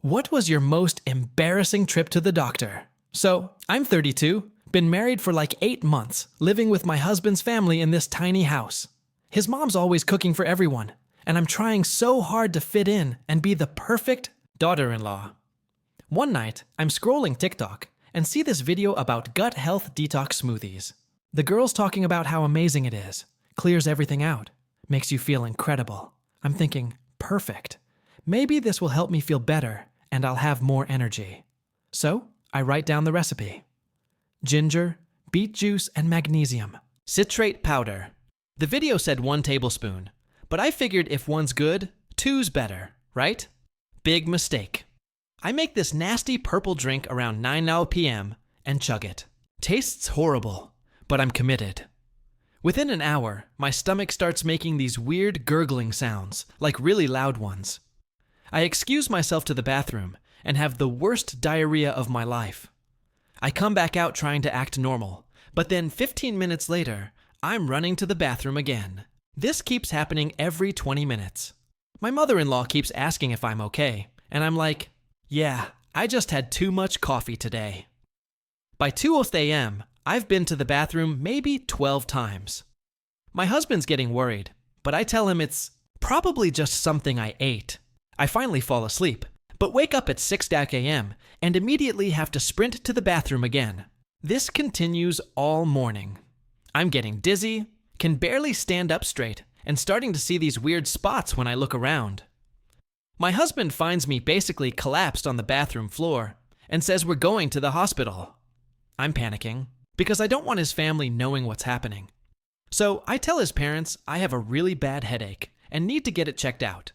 What was your most embarrassing trip to the doctor? So, I'm 32, been married for like 8 months, living with my husband's family in this tiny house. His mom's always cooking for everyone, and I'm trying so hard to fit in and be the perfect daughter-in-law. One night, I'm scrolling TikTok and see this video about gut health detox smoothies. The girl's talking about how amazing it is, clears everything out, makes you feel incredible. I'm thinking, perfect. Maybe this will help me feel better and I'll have more energy. So, I write down the recipe. Ginger, beet juice, and magnesium. Citrate powder. The video said 1 tablespoon, but I figured if 1's good, 2's better, right? Big mistake. I make this nasty purple drink around 9 p.m. and chug it. Tastes horrible, but I'm committed. Within an hour, my stomach starts making these weird gurgling sounds, like really loud ones. I excuse myself to the bathroom and have the worst diarrhea of my life. I come back out trying to act normal, but then 15 minutes later, I'm running to the bathroom again. This keeps happening every 20 minutes. My mother-in-law keeps asking if I'm okay, and I'm like, yeah, I just had too much coffee today. By 2:00 a.m., I've been to the bathroom maybe 12 times. My husband's getting worried, but I tell him it's probably just something I ate. I finally fall asleep, but wake up at 6 a.m. and immediately have to sprint to the bathroom again. This continues all morning. I'm getting dizzy, can barely stand up straight, and starting to see these weird spots when I look around. My husband finds me basically collapsed on the bathroom floor and says we're going to the hospital. I'm panicking because I don't want his family knowing what's happening. So I tell his parents I have a really bad headache and need to get it checked out.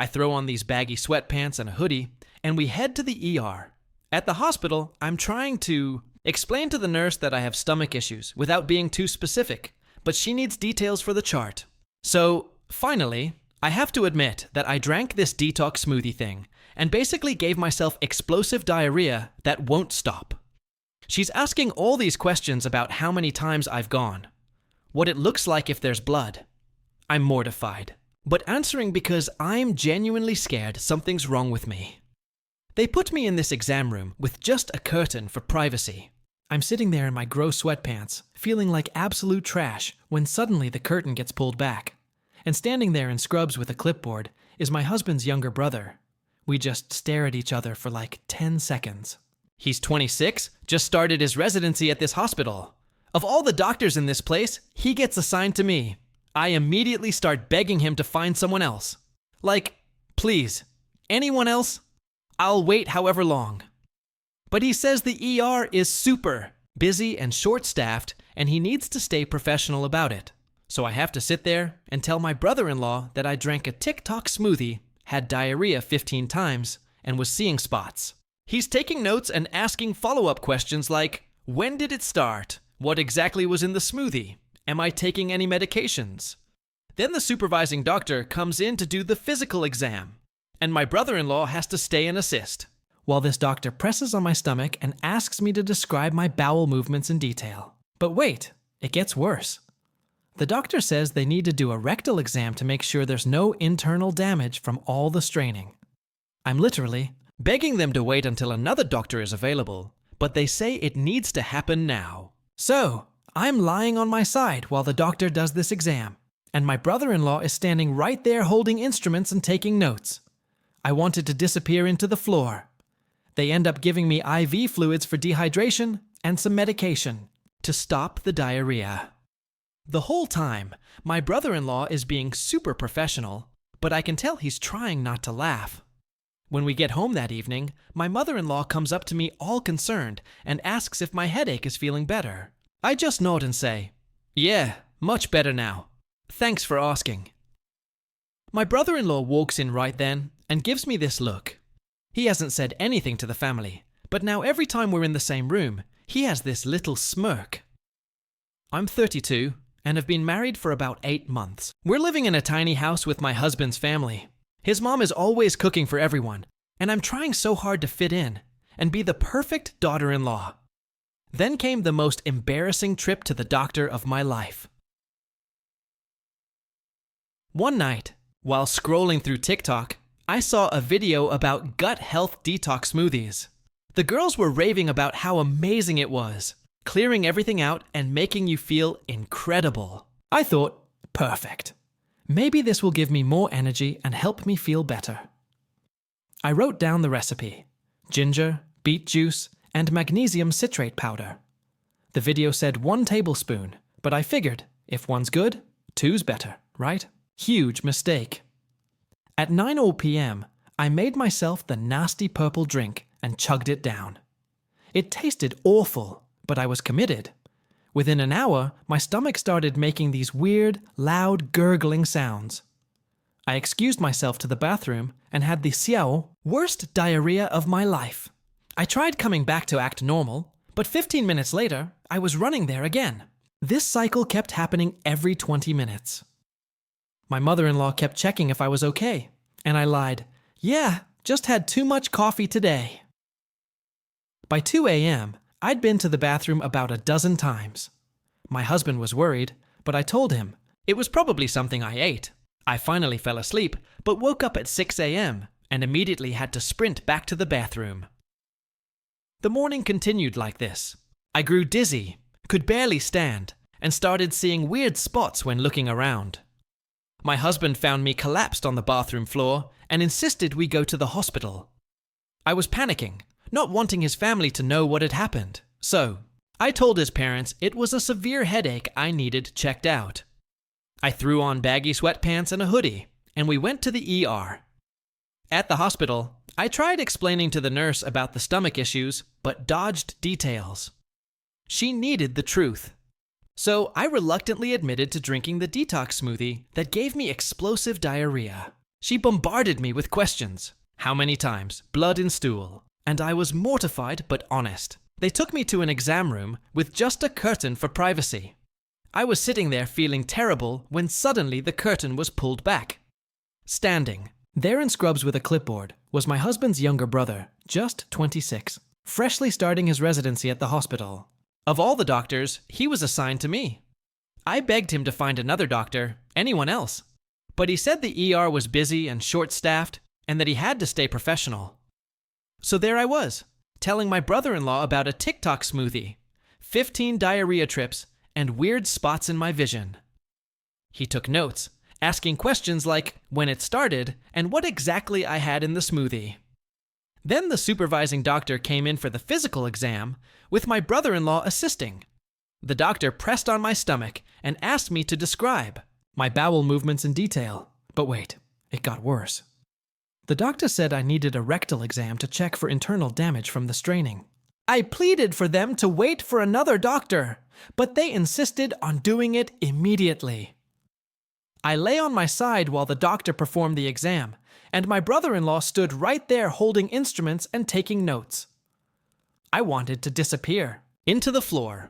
I throw on these baggy sweatpants and a hoodie, and we head to the ER. At the hospital, I'm trying to explain to the nurse that I have stomach issues without being too specific, but she needs details for the chart. So, finally, I have to admit that I drank this detox smoothie thing and basically gave myself explosive diarrhea that won't stop. She's asking all these questions about how many times I've gone, what it looks like if there's blood. I'm mortified, but answering because I'm genuinely scared something's wrong with me. They put me in this exam room with just a curtain for privacy. I'm sitting there in my gross sweatpants, feeling like absolute trash when suddenly the curtain gets pulled back. And standing there in scrubs with a clipboard is my husband's younger brother. We just stare at each other for like 10 seconds. He's 26, just started his residency at this hospital. Of all the doctors in this place, he gets assigned to me. I immediately start begging him to find someone else. Like, please, anyone else? I'll wait however long. But he says the ER is super busy and short-staffed, and he needs to stay professional about it. So I have to sit there and tell my brother-in-law that I drank a TikTok smoothie, had diarrhea 15 times, and was seeing spots. He's taking notes and asking follow-up questions like, when did it start? What exactly was in the smoothie? Am I taking any medications? Then the supervising doctor comes in to do the physical exam, and my brother-in-law has to stay and assist, while this doctor presses on my stomach and asks me to describe my bowel movements in detail. But wait, it gets worse. The doctor says they need to do a rectal exam to make sure there's no internal damage from all the straining. I'm literally begging them to wait until another doctor is available, but they say it needs to happen now. So, I'm lying on my side while the doctor does this exam, and my brother-in-law is standing right there holding instruments and taking notes. I wanted to disappear into the floor. They end up giving me IV fluids for dehydration and some medication to stop the diarrhea. The whole time, my brother-in-law is being super professional, but I can tell he's trying not to laugh. When we get home that evening, my mother-in-law comes up to me all concerned and asks if my headache is feeling better. I just nod and say, yeah, much better now. Thanks for asking. My brother-in-law walks in right then and gives me this look. He hasn't said anything to the family, but now every time we're in the same room, he has this little smirk. I'm 32 and have been married for about 8 months. We're living in a tiny house with my husband's family. His mom is always cooking for everyone, and I'm trying so hard to fit in and be the perfect daughter-in-law. Then came the most embarrassing trip to the doctor of my life. One night, while scrolling through TikTok, I saw a video about gut health detox smoothies. The girls were raving about how amazing it was, clearing everything out and making you feel incredible. I thought, perfect. Maybe this will give me more energy and help me feel better. I wrote down the recipe: ginger, beet juice, and magnesium citrate powder. The video said 1 tablespoon, but I figured, if one's good, 2's better, right? Huge mistake. At 9 p.m., I made myself the nasty purple drink and chugged it down. It tasted awful, but I was committed. Within an hour, my stomach started making these weird, loud, gurgling sounds. I excused myself to the bathroom and had the worst diarrhea of my life. I tried coming back to act normal, but 15 minutes later, I was running there again. This cycle kept happening every 20 minutes. My mother-in-law kept checking if I was okay, and I lied, "Yeah, just had too much coffee today." By 2 a.m., I'd been to the bathroom about a dozen times. My husband was worried, but I told him it was probably something I ate. I finally fell asleep, but woke up at 6 a.m. and immediately had to sprint back to the bathroom. The morning continued like this. I grew dizzy, could barely stand, and started seeing weird spots when looking around. My husband found me collapsed on the bathroom floor and insisted we go to the hospital. I was panicking, not wanting his family to know what had happened, so I told his parents it was a severe headache I needed checked out. I threw on baggy sweatpants and a hoodie, and we went to the ER. At the hospital, I tried explaining to the nurse about the stomach issues, but dodged details. She needed the truth. So I reluctantly admitted to drinking the detox smoothie that gave me explosive diarrhea. She bombarded me with questions. How many times? Blood and stool. And I was mortified but honest. They took me to an exam room with just a curtain for privacy. I was sitting there feeling terrible when suddenly the curtain was pulled back. Standing, there in scrubs with a clipboard, was my husband's younger brother, just 26, freshly starting his residency at the hospital. Of all the doctors, he was assigned to me. I begged him to find another doctor, anyone else. But he said the ER was busy and short-staffed, and that he had to stay professional. So there I was, telling my brother-in-law about a TikTok smoothie, 15 diarrhea trips, and weird spots in my vision. He took notes, asking questions like when it started and what exactly I had in the smoothie. Then the supervising doctor came in for the physical exam, with my brother-in-law assisting. The doctor pressed on my stomach and asked me to describe my bowel movements in detail. But wait, it got worse. The doctor said I needed a rectal exam to check for internal damage from the straining. I pleaded for them to wait for another doctor, but they insisted on doing it immediately. I lay on my side while the doctor performed the exam, and my brother-in-law stood right there holding instruments and taking notes. I wanted to disappear into the floor.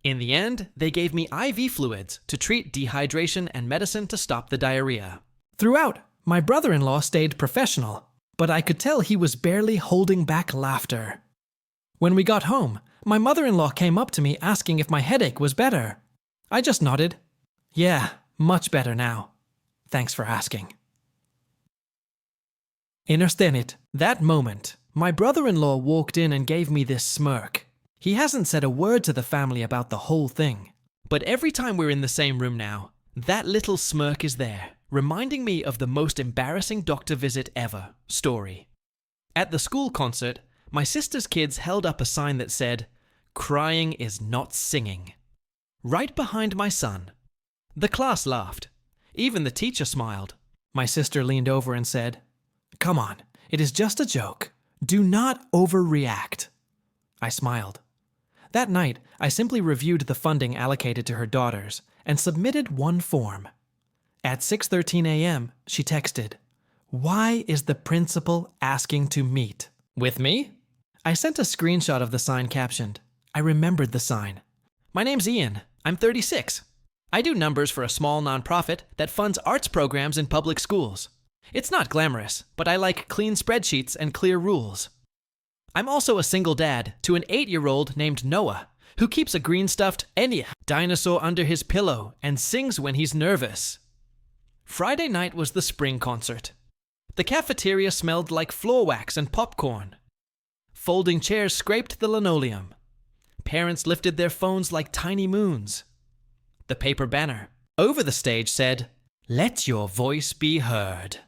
In the end, they gave me IV fluids to treat dehydration and medicine to stop the diarrhea. Throughout, my brother-in-law stayed professional, but I could tell he was barely holding back laughter. When we got home, my mother-in-law came up to me asking if my headache was better. I just nodded. Yeah, much better now. Thanks for asking. Innerstenit, that moment, my brother-in-law walked in and gave me this smirk. He hasn't said a word to the family about the whole thing. But every time we're in the same room now, that little smirk is there, reminding me of the most embarrassing doctor visit ever story. At the school concert, my sister's kids held up a sign that said, "Crying is not singing." Right behind my son. The class laughed. Even the teacher smiled. My sister leaned over and said, "Come on, it is just a joke. Do not overreact." I smiled. That night, I simply reviewed the funding allocated to her daughters and submitted one form. At 6:13 a.m., she texted, "Why is the principal asking to meet with me?" I sent a screenshot of the sign captioned. I remembered the sign. "My name's Ian. I'm 36. I do numbers for a small nonprofit that funds arts programs in public schools. It's not glamorous, but I like clean spreadsheets and clear rules. I'm also a single dad to an 8-year-old named Noah, who keeps a green stuffed dinosaur under his pillow and sings when he's nervous." Friday night was the spring concert. The cafeteria smelled like floor wax and popcorn. Folding chairs scraped the linoleum. Parents lifted their phones like tiny moons. The paper banner over the stage said, "Let your voice be heard,"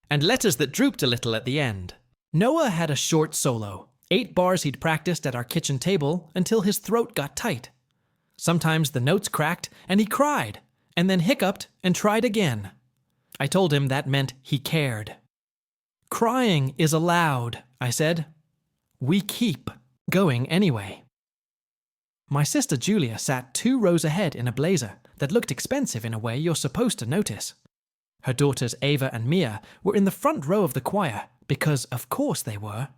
and letters that drooped a little at the end. Noah had a short solo, 8 bars he'd practiced at our kitchen table until his throat got tight. Sometimes the notes cracked and he cried, and then hiccuped and tried again. I told him that meant he cared. "Crying is allowed," I said. "We keep going anyway." My sister Julia sat 2 rows ahead in a blazer that looked expensive in a way you're supposed to notice. Her daughters Ava and Mia were in the front row of the choir because, of course, they were.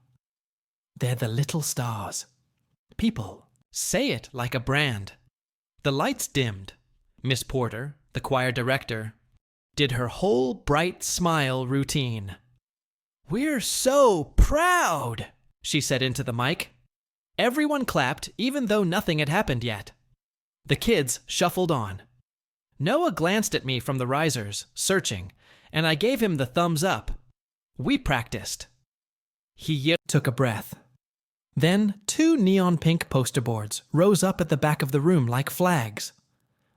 They're the little stars. People say it like a brand. The lights dimmed. Miss Porter, the choir director, did her whole bright smile routine. "We're so proud," she said into the mic. Everyone clapped, even though nothing had happened yet. The kids shuffled on. Noah glanced at me from the risers, searching, and I gave him the thumbs up. We practiced. He took a breath. Then 2 neon pink poster boards rose up at the back of the room like flags.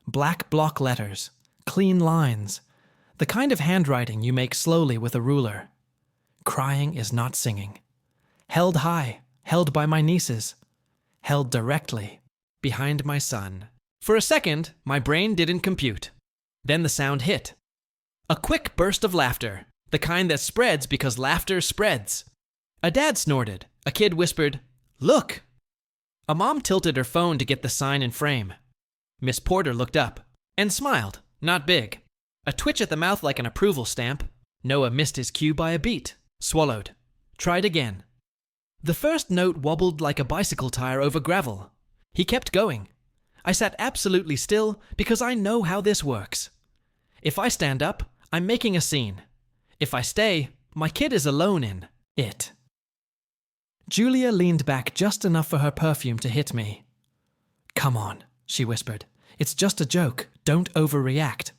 Black block letters, clean lines, the kind of handwriting you make slowly with a ruler. Crying is not singing. Held high, held by my nieces, held directly behind my son. For a second, my brain didn't compute. Then the sound hit. A quick burst of laughter, the kind that spreads because laughter spreads. A dad snorted. A kid whispered, "Look!" A mom tilted her phone to get the sign in frame. Miss Porter looked up and smiled, not big. A twitch at the mouth like an approval stamp. Noah missed his cue by a beat, swallowed, tried again. The first note wobbled like a bicycle tire over gravel. He kept going. I sat absolutely still because I know how this works. If I stand up, I'm making a scene. If I stay, my kid is alone in it. Julia leaned back just enough for her perfume to hit me. "Come on," she whispered. "It's just a joke. Don't overreact."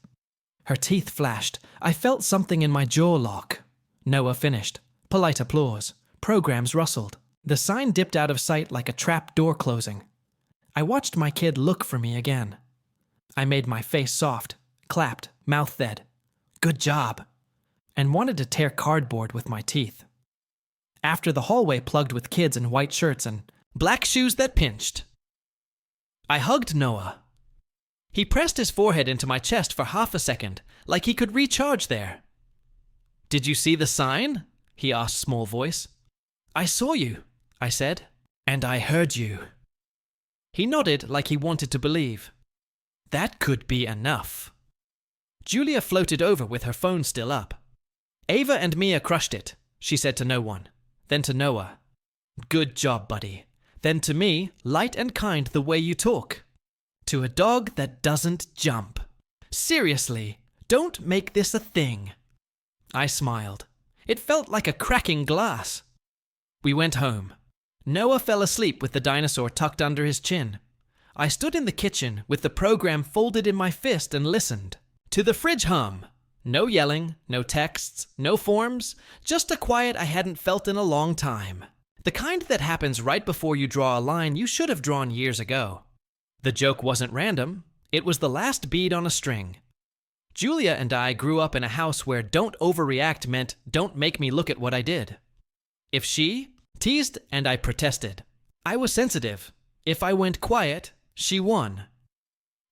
Her teeth flashed. I felt something in my jaw lock. Noah finished. Polite applause. Programs rustled. The sign dipped out of sight like a trap door closing. I watched my kid look for me again. I made my face soft, clapped, mouth said, "Good job," and wanted to tear cardboard with my teeth. After the hallway plugged with kids in white shirts and black shoes that pinched, I hugged Noah. He pressed his forehead into my chest for half a second, like he could recharge there. "Did you see the sign?" he asked, small voice. "I saw you," I said, "and I heard you." He nodded like he wanted to believe. That could be enough. Julia floated over with her phone still up. "Ava and Mia crushed it," she said to no one. Then to Noah, "Good job, buddy." Then to me, light and kind the way you talk. To a dog that doesn't jump. Seriously, don't make this a thing. I smiled. It felt like a cracking glass. We went home. Noah fell asleep with the dinosaur tucked under his chin. I stood in the kitchen with the program folded in my fist and listened to the fridge hum. No yelling, no texts, no forms, just a quiet I hadn't felt in a long time. The kind that happens right before you draw a line you should have drawn years ago. The joke wasn't random. It was the last bead on a string. Julia and I grew up in a house where don't overreact meant don't make me look at what I did. If she teased and I protested, I was sensitive. If I went quiet, she won.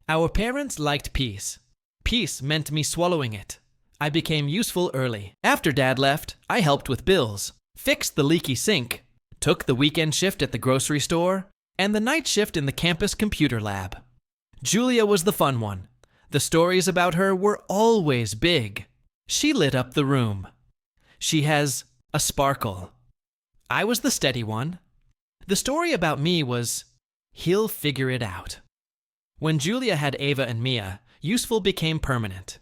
Our parents liked peace. Peace meant me swallowing it. I became useful early. After Dad left, I helped with bills, fixed the leaky sink, took the weekend shift at the grocery store, and the night shift in the campus computer lab. Julia was the fun one. The stories about her were always big. She lit up the room. She has a sparkle. I was the steady one. The story about me was, he'll figure it out. When Julia had Ava and Mia, useful became permanent.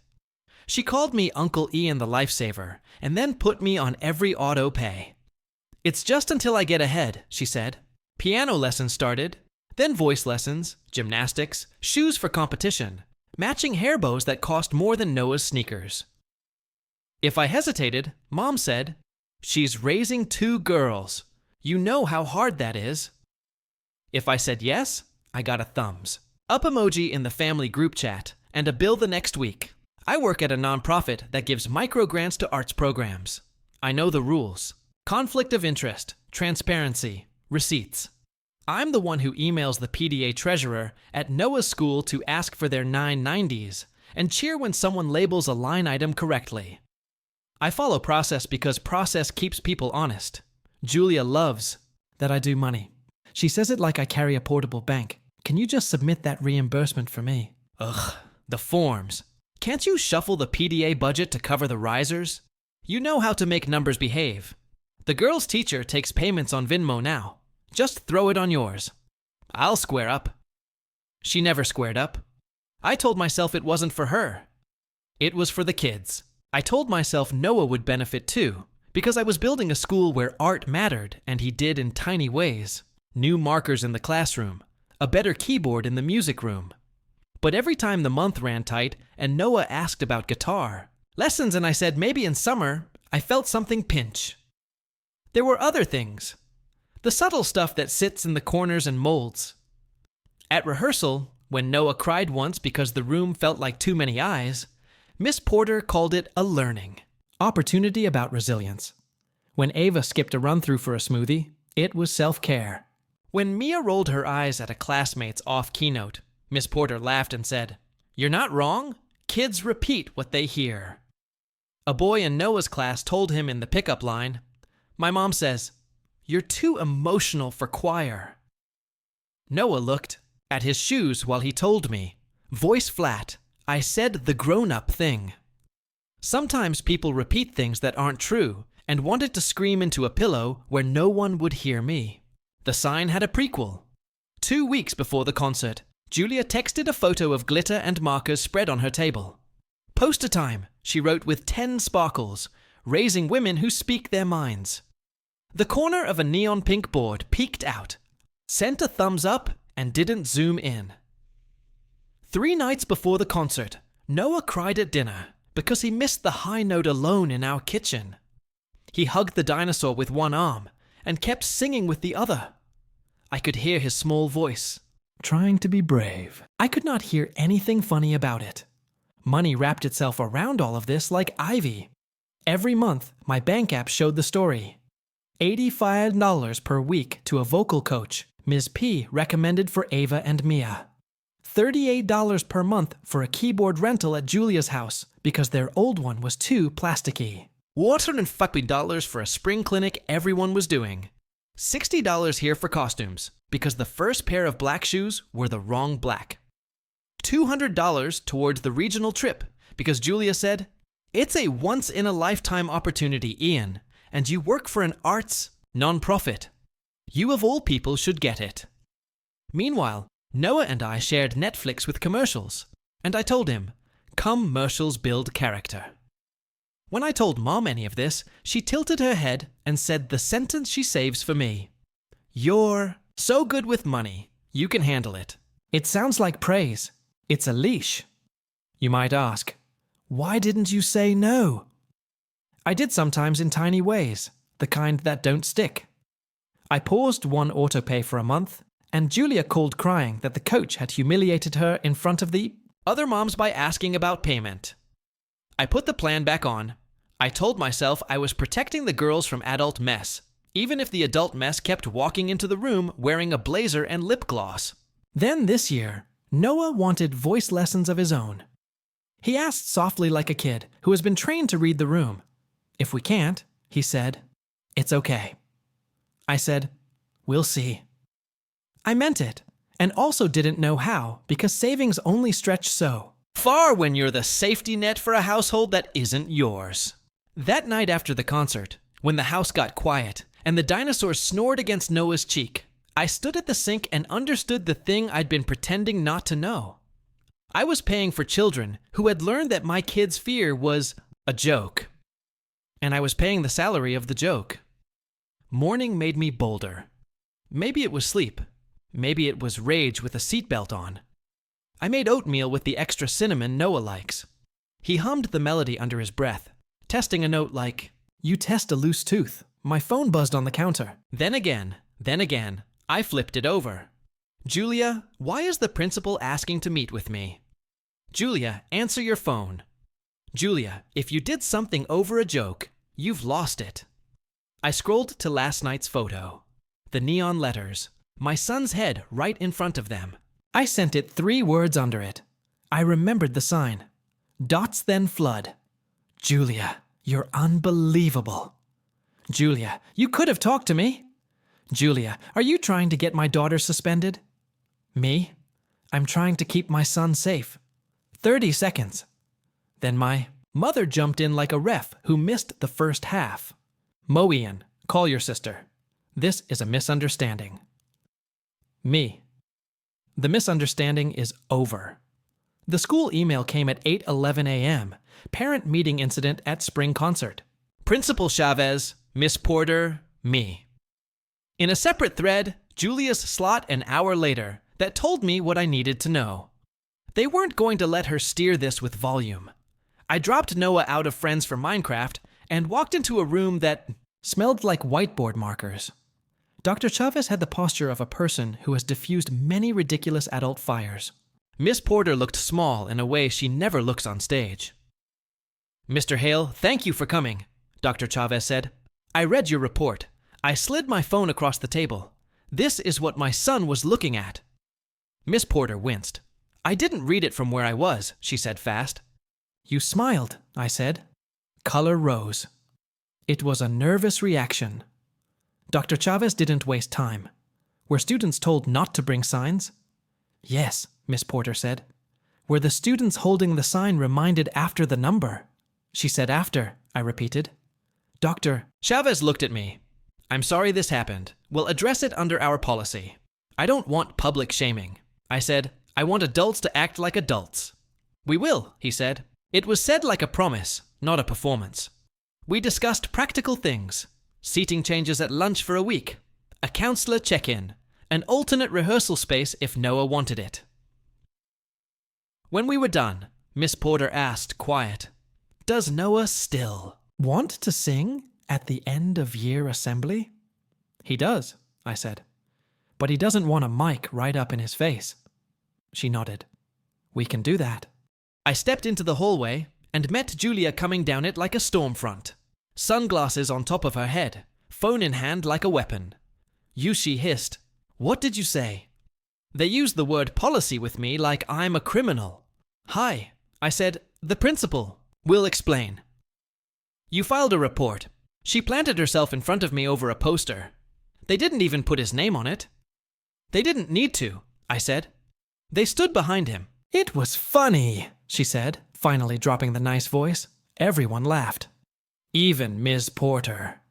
She called me Uncle Ian the Lifesaver, and then put me on every auto pay. "It's just until I get ahead," she said. Piano lessons started, then voice lessons, gymnastics, shoes for competition, matching hair bows that cost more than Noah's sneakers. If I hesitated, Mom said, "She's raising 2 girls. You know how hard that is." If I said yes, I got a thumbs up emoji in the family group chat and a bill the next week. I work at a nonprofit that gives micro grants to arts programs. I know the rules. Conflict of interest, transparency, receipts. I'm the one who emails the PDA treasurer at Noah's school to ask for their 990s and cheer when someone labels a line item correctly. I follow process because process keeps people honest. Julia loves that I do money. She says it like I carry a portable bank. Can you just submit that reimbursement for me? Ugh, the forms. Can't you shuffle the PDA budget to cover the risers? You know how to make numbers behave. The girl's teacher takes payments on Venmo now. Just throw it on yours. I'll square up. She never squared up. I told myself it wasn't for her. It was for the kids. I told myself Noah would benefit too, because I was building a school where art mattered, and he did in tiny ways. New markers in the classroom, a better keyboard in the music room. But every time the month ran tight and Noah asked about guitar lessons and I said maybe in summer, I felt something pinch. There were other things. The subtle stuff that sits in the corners and molds. At rehearsal, when Noah cried once because the room felt like too many eyes, Miss Porter called it a learning opportunity about resilience. When Ava skipped a run-through for a smoothie, it was self-care. When Mia rolled her eyes at a classmate's off-keynote, Miss Porter laughed and said, "You're not wrong. Kids repeat what they hear." A boy in Noah's class told him in the pickup line, "My mom says, you're too emotional for choir." Noah looked at his shoes while he told me, voice flat, I said the grown-up thing. Sometimes people repeat things that aren't true and wanted to scream into a pillow where no one would hear me. The sign had a prequel. 2 weeks before the concert, Julia texted a photo of glitter and markers spread on her table. "Poster time," she wrote with 10 sparkles, raising women who speak their minds. The corner of a neon pink board peeked out, sent a thumbs up, and didn't zoom in. 3 nights before the concert, Noah cried at dinner because he missed the high note alone in our kitchen. He hugged the dinosaur with one arm and kept singing with the other. I could hear his small voice, trying to be brave. I could not hear anything funny about it. Money wrapped itself around all of this like ivy. Every month, my bank app showed the story. $85 per week to a vocal coach Ms. P recommended for Ava and Mia. $38 per month for a keyboard rental at Julia's house because their old one was too plasticky. $150 for a spring clinic everyone was doing. $60 here for costumes because the first pair of black shoes were the wrong black. $200 towards the regional trip because Julia said, "It's a once-in-a-lifetime opportunity, Ian, and you work for an arts nonprofit. You of all people should get it." Meanwhile, Noah and I shared Netflix with commercials, and I told him, commercials build character. When I told Mom any of this, she tilted her head and said the sentence she saves for me. "You're so good with money, you can handle it." It sounds like praise. It's a leash. You might ask, why didn't you say no? I did sometimes in tiny ways, the kind that don't stick. I paused one autopay for a month, and Julia called crying that the coach had humiliated her in front of the other moms by asking about payment. I put the plan back on. I told myself I was protecting the girls from adult mess, even if the adult mess kept walking into the room wearing a blazer and lip gloss. Then this year, Noah wanted voice lessons of his own. He asked softly like a kid who has been trained to read the room. If we can't, he said, it's okay. I said, we'll see. I meant it, and also didn't know how because savings only stretch so far when you're the safety net for a household that isn't yours. That night after the concert, when the house got quiet and the dinosaur snored against Noah's cheek, I stood at the sink and understood the thing I'd been pretending not to know. I was paying for children who had learned that my kids' fear was a joke. And I was paying the salary of the joke. Morning made me bolder. Maybe it was sleep. Maybe it was rage with a seatbelt on. I made oatmeal with the extra cinnamon Noah likes. He hummed the melody under his breath, testing a note like, "You test a loose tooth. My phone buzzed on the counter." Then again, I flipped it over. "Julia, why is the principal asking to meet with me?" "Julia, answer your phone." "Julia, if you did something over a joke, you've lost it." I scrolled to last night's photo. The neon letters, my son's head right in front of them. I sent it 3 words under it. I remembered the sign. Dots then flood. "Julia, you're unbelievable." "Julia, you could have talked to me." "Julia, are you trying to get my daughter suspended?" "Me? I'm trying to keep my son safe." 30 seconds. Then my mother jumped in like a ref who missed the first half. "Moian, call your sister. This is a misunderstanding." Me. The misunderstanding is over. The school email came at 8:11 a.m. Parent meeting incident at spring concert. Principal Chavez, Miss Porter, me. In a separate thread, Julia's slot an hour later that told me what I needed to know. They weren't going to let her steer this with volume. I dropped Noah out of Friends for Minecraft and walked into a room that smelled like whiteboard markers. Dr. Chavez had the posture of a person who has diffused many ridiculous adult fires. Miss Porter looked small in a way she never looks on stage. "Mr. Hale, thank you for coming," Dr. Chavez said. "I read your report. I slid my phone across the table. This is what my son was looking at." Miss Porter winced. "I didn't read it from where I was," she said fast. "You smiled," I said. Color rose. It was a nervous reaction. Dr. Chavez didn't waste time. Were students told not to bring signs? "Yes," Miss Porter said. "Were the students holding the sign reminded after the number?" She said after, I repeated. Dr. Chavez looked at me. "I'm sorry this happened. We'll address it under our policy. I don't want public shaming." I said, "I want adults to act like adults." "We will," he said. It was said like a promise, not a performance. We discussed practical things. Seating changes at lunch for a week. A counselor check-in. An alternate rehearsal space if Noah wanted it. When we were done, Miss Porter asked, quiet, "Does Noah still want to sing at the end of year assembly?" "He does," I said. "But he doesn't want a mic right up in his face." She nodded. "We can do that." I stepped into the hallway and met Julia coming down it like a storm front. Sunglasses on top of her head, phone in hand like a weapon. Yushi hissed, "What did you say?" They used the word policy with me like I'm a criminal. "Hi," I said, "the principal. We'll explain." "You filed a report." She planted herself in front of me over a poster. They didn't even put his name on it. "They didn't need to," I said. They stood behind him. "It was funny," she said, finally dropping the nice voice. Everyone laughed. Even Ms. Porter.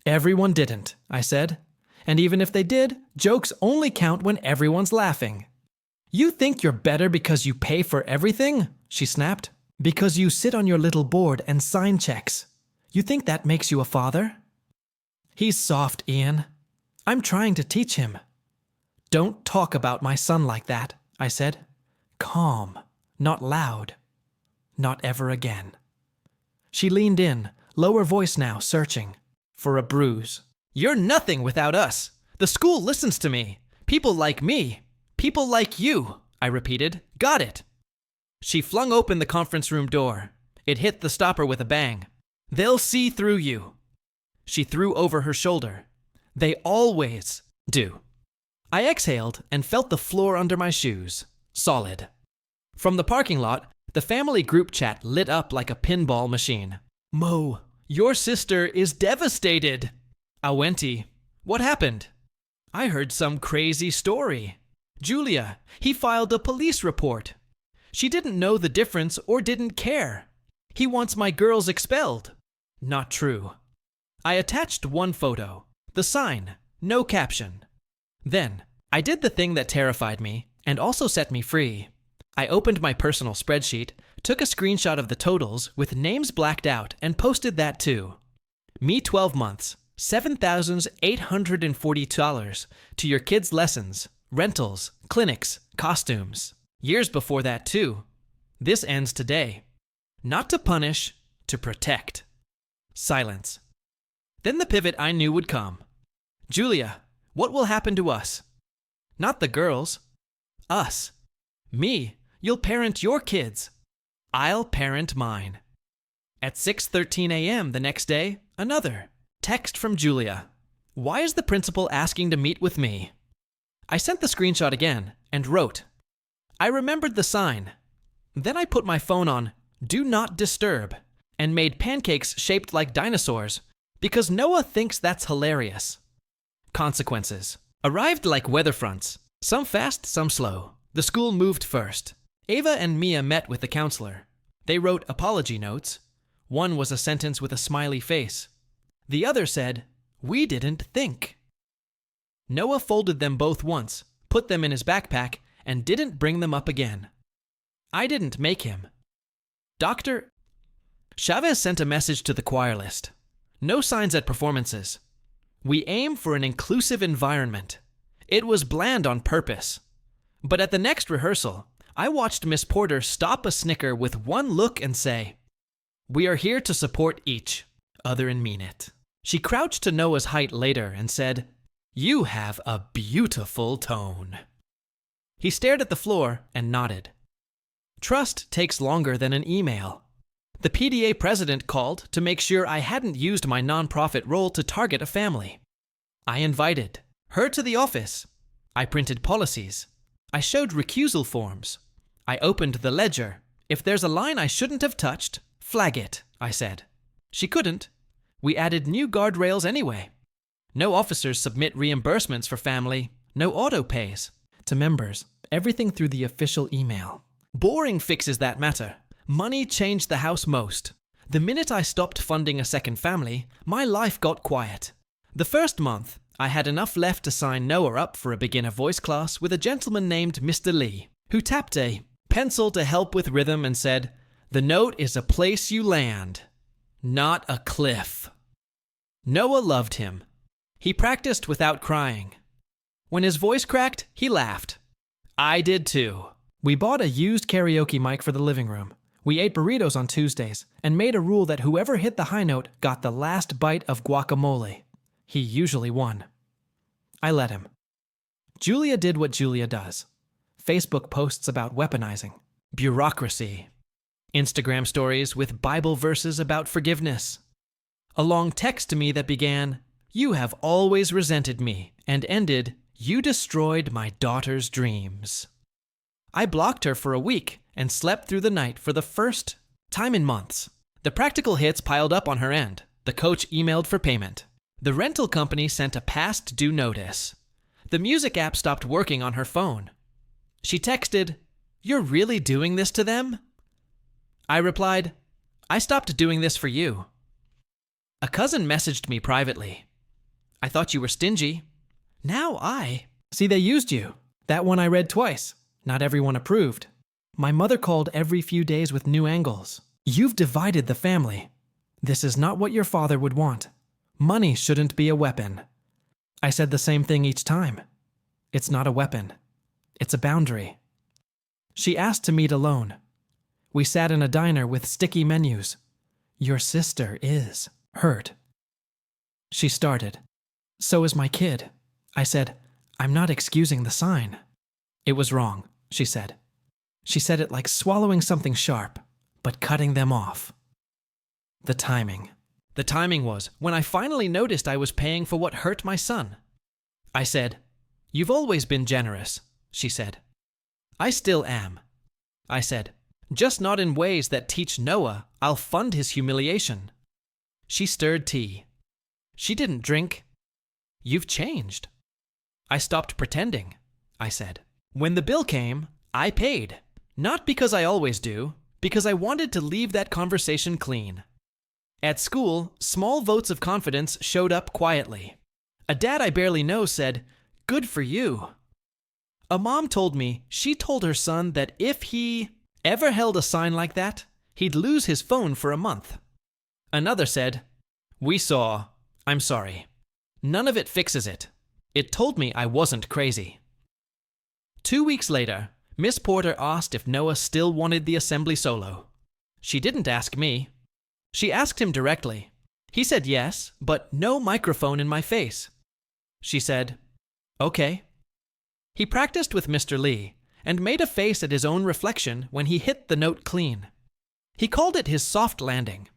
"Everyone didn't," I said. "And even if they did, jokes only count when everyone's laughing." "You think you're better because you pay for everything?" she snapped. "Because you sit on your little board and sign checks. You think that makes you a father?" "He's soft, Ian. I'm trying to teach him." "Don't talk about my son like that," I said. Calm, not loud. "Not ever again." She leaned in, lower voice now, searching for a bruise. "You're nothing without us. The school listens to me. People like me. People like you," I repeated. "Got it." She flung open the conference room door. It hit the stopper with a bang. "They'll see through you." She threw over her shoulder. "They always do." I exhaled and felt the floor under my shoes. Solid. From the parking lot, the family group chat lit up like a pinball machine. "Mo, your sister is devastated." "Awenti, what happened?" "I heard some crazy story." "Julia, he filed a police report." "She didn't know the difference or didn't care." "He wants my girls expelled." "Not true." I attached one photo. The sign. No caption. Then, I did the thing that terrified me and also set me free. I opened my personal spreadsheet, took a screenshot of the totals with names blacked out, and posted that too. Me 12 months, $7,840 to your kids' lessons, rentals, clinics, costumes. Years before that too. This ends today. Not to punish, to protect. Silence. Then the pivot I knew would come. Julia, what will happen to us? Not the girls. Us. Me, you'll parent your kids. I'll parent mine. At 6:13 a.m. the next day, another text from Julia. Why is the principal asking to meet with me? I sent the screenshot again and wrote, I remembered the sign. Then I put my phone on Do Not Disturb and made pancakes shaped like dinosaurs because Noah thinks that's hilarious. Consequences. Arrived like weather fronts, some fast, some slow. The school moved first. Ava and Mia met with the counselor. They wrote apology notes. One was a sentence with a smiley face. The other said, We didn't think. Noah folded them both once, put them in his backpack, and didn't bring them up again. I didn't make him. Dr. Chavez sent a message to the choir list. No signs at performances. We aim for an inclusive environment. It was bland on purpose. But at the next rehearsal, I watched Miss Porter stop a snicker with one look and say, We are here to support each other and mean it. She crouched to Noah's height later and said, You have a beautiful tone. He stared at the floor and nodded. Trust takes longer than an email. The PDA president called to make sure I hadn't used my nonprofit role to target a family. I invited her to the office. I printed policies. I showed recusal forms. I opened the ledger. If there's a line I shouldn't have touched, flag it, I said. She couldn't. We added new guardrails anyway. No officers submit reimbursements for family. No auto pays. To members, everything through the official email. Boring fixes that matter. Money changed the house most. The minute I stopped funding a second family, my life got quiet. The first month, I had enough left to sign Noah up for a beginner voice class with a gentleman named Mr. Lee, who tapped a pencil to help with rhythm and said, The note is a place you land, not a cliff. Noah loved him. He practiced without crying. When his voice cracked, he laughed. I did too. We bought a used karaoke mic for the living room. We ate burritos on Tuesdays and made a rule that whoever hit the high note got the last bite of guacamole. He usually won. I let him. Julia did what Julia does. Facebook posts about weaponizing, bureaucracy, Instagram stories with Bible verses about forgiveness, a long text to me that began, You have always resented me, and ended, You destroyed my daughter's dreams. I blocked her for a week and slept through the night for the first time in months. The practical hits piled up on her end. The coach emailed for payment. The rental company sent a past due notice. The music app stopped working on her phone. She texted, You're really doing this to them? I replied, I stopped doing this for you. A cousin messaged me privately. I thought you were stingy. Now See, they used you. That one I read twice. Not everyone approved. My mother called every few days with new angles. You've divided the family. This is not what your father would want. Money shouldn't be a weapon. I said the same thing each time. It's not a weapon. It's a boundary. She asked to meet alone. We sat in a diner with sticky menus. Your sister is hurt. She started. So is my kid. I said, I'm not excusing the sign. It was wrong, she said. She said it like swallowing something sharp, but cutting them off. The timing. The timing was when I finally noticed I was paying for what hurt my son. I said, You've always been generous, she said. I still am. I said, just not in ways that teach Noah I'll fund his humiliation. She stirred tea. She didn't drink. You've changed. I stopped pretending, I said. When the bill came, I paid. Not because I always do, because I wanted to leave that conversation clean. At school, small votes of confidence showed up quietly. A dad I barely know said, Good for you. A mom told me she told her son that if he ever held a sign like that, he'd lose his phone for a month. Another said, We saw. I'm sorry. None of it fixes it. It told me I wasn't crazy. 2 weeks later, Miss Porter asked if Noah still wanted the assembly solo. She didn't ask me. She asked him directly. He said yes, but no microphone in my face. She said, "Okay." He practiced with Mr. Lee and made a face at his own reflection when he hit the note clean. He called it his soft landing.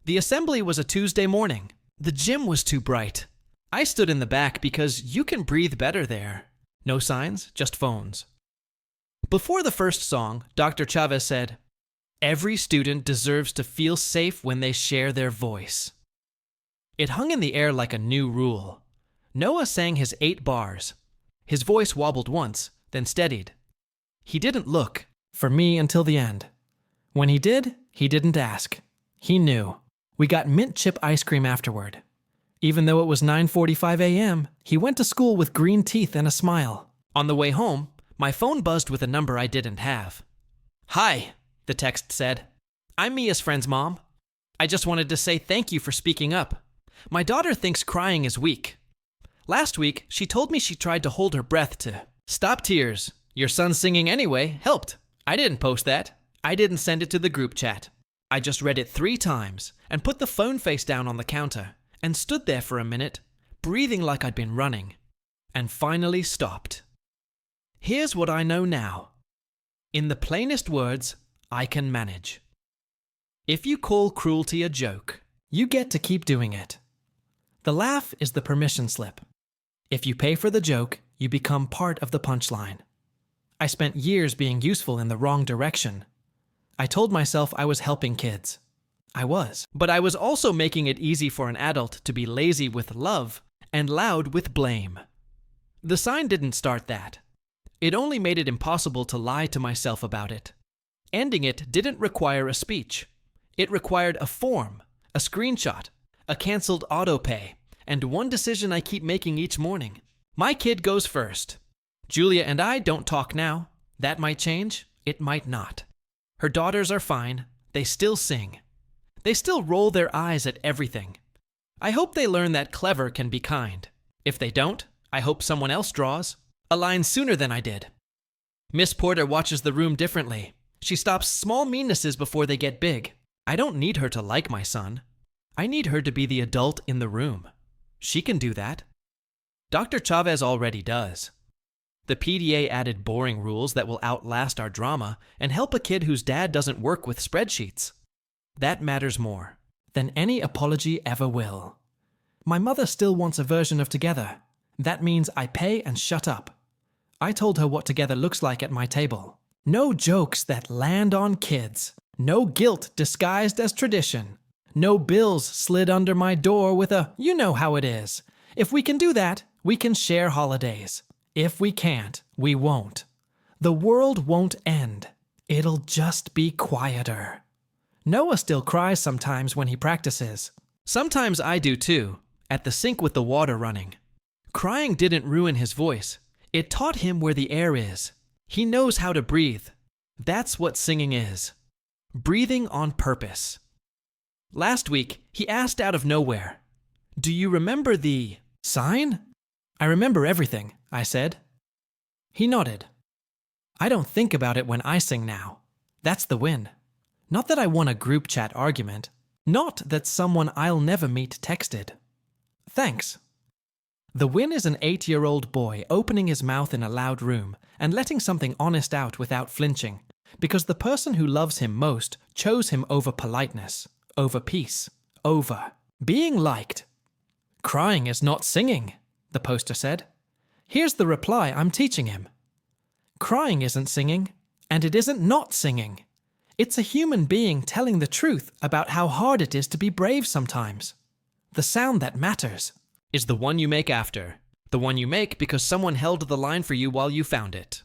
The assembly was a Tuesday morning. The gym was too bright. I stood in the back because you can breathe better there. No signs, just phones. Before the first song, Dr. Chavez said, "Every student deserves to feel safe when they share their voice." It hung in the air like a new rule. Noah sang his 8 bars. His voice wobbled once, then steadied. He didn't look for me until the end. When he did, he didn't ask. He knew. We got mint chip ice cream afterward. Even though it was 9:45 a.m., he went to school with green teeth and a smile. On the way home, my phone buzzed with a number I didn't have. "Hi," the text said. "I'm Mia's friend's mom. I just wanted to say thank you for speaking up. My daughter thinks crying is weak. Last week, she told me she tried to hold her breath to stop tears. Your son singing anyway helped. I didn't post that. I didn't send it to the group chat. I just read it 3 times and put the phone face down on the counter and stood there for a minute, breathing like I'd been running, and finally stopped. Here's what I know now. In the plainest words, I can manage. If you call cruelty a joke, you get to keep doing it. The laugh is the permission slip. If you pay for the joke, you become part of the punchline. I spent years being useful in the wrong direction. I told myself I was helping kids. I was. But I was also making it easy for an adult to be lazy with love and loud with blame. The sign didn't start that. It only made it impossible to lie to myself about it. Ending it didn't require a speech. It required a form, a screenshot, a canceled autopay, and one decision I keep making each morning. My kid goes first. Julia and I don't talk now. That might change. It might not. Her daughters are fine. They still sing. They still roll their eyes at everything. I hope they learn that clever can be kind. If they don't, I hope someone else draws a line sooner than I did. Miss Porter watches the room differently. She stops small meannesses before they get big. I don't need her to like my son. I need her to be the adult in the room. She can do that. Dr. Chavez already does. The PDA added boring rules that will outlast our drama and help a kid whose dad doesn't work with spreadsheets. That matters more than any apology ever will. My mother still wants a version of Together. That means I pay and shut up. I told her what Together looks like at my table. No jokes that land on kids. No guilt disguised as tradition. No bills slid under my door with a, "You know how it is." If we can do that, we can share holidays. If we can't, we won't. The world won't end. It'll just be quieter. Noah still cries sometimes when he practices. Sometimes I do too, at the sink with the water running. Crying didn't ruin his voice. It taught him where the air is. He knows how to breathe. That's what singing is. Breathing on purpose. Last week, he asked out of nowhere, "Do you remember the sign?" "I remember everything," I said. He nodded. I don't think about it when I sing now. That's the win. Not that I won a group chat argument. Not that someone I'll never meet texted. Thanks. The win is an 8-year-old boy opening his mouth in a loud room and letting something honest out without flinching, because the person who loves him most chose him over politeness, over peace, over being liked. "Crying is not singing," the poster said. Here's the reply I'm teaching him. Crying isn't singing, and it isn't not singing. It's a human being telling the truth about how hard it is to be brave sometimes. The sound that matters is the one you make after. The one you make because someone held the line for you while you found it.